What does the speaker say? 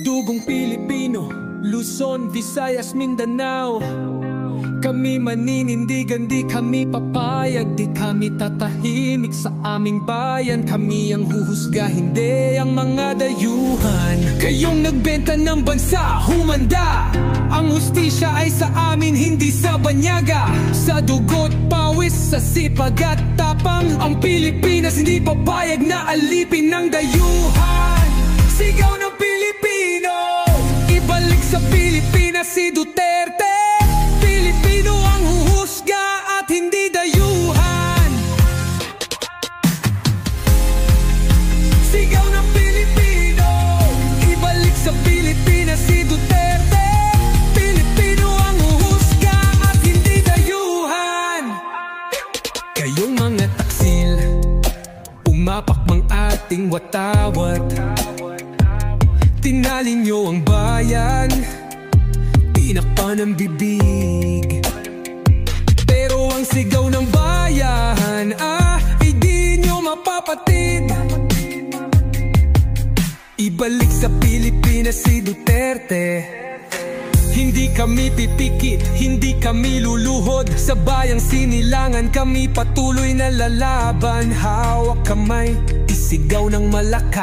dugong Pilipino, Luzon, Visayas, Mindanao. Kami maninindigan, di kami papayag, di kami tatahimik sa aming bayan. Kami ang huhusga, hindi ang mga dayuhan. Kayong nagbenta ng bansa, humanda. Ang hustisya ay sa amin, hindi sa banyaga. Sa dugot, pawis, sa sipag at tapang, ang Pilipinas hindi papayag na alipin ng dayuhan. Sigaw ng Pilipino, ibalik sa Pilipinas si Duterte. Pilipino ang huhusga at hindi dayuhan. Sigaw ng Pilipino, ibalik sa Pilipinas si Duterte. Pilipino ang huhusga at hindi dayuhan. Kayong mga taksil, umapak mang ating watawat. Tinalin nyo ang bayan, tinakpan ang bibig. Pero ang sigaw ng bayan, ay di nyo mapapatid. Ibalik sa Pilipinas si Duterte. Hindi kami pipikit, hindi kami luluhod. Sa bayang sinilangan kami patuloy na lalaban. Hawak kamay, isigaw ng malakas.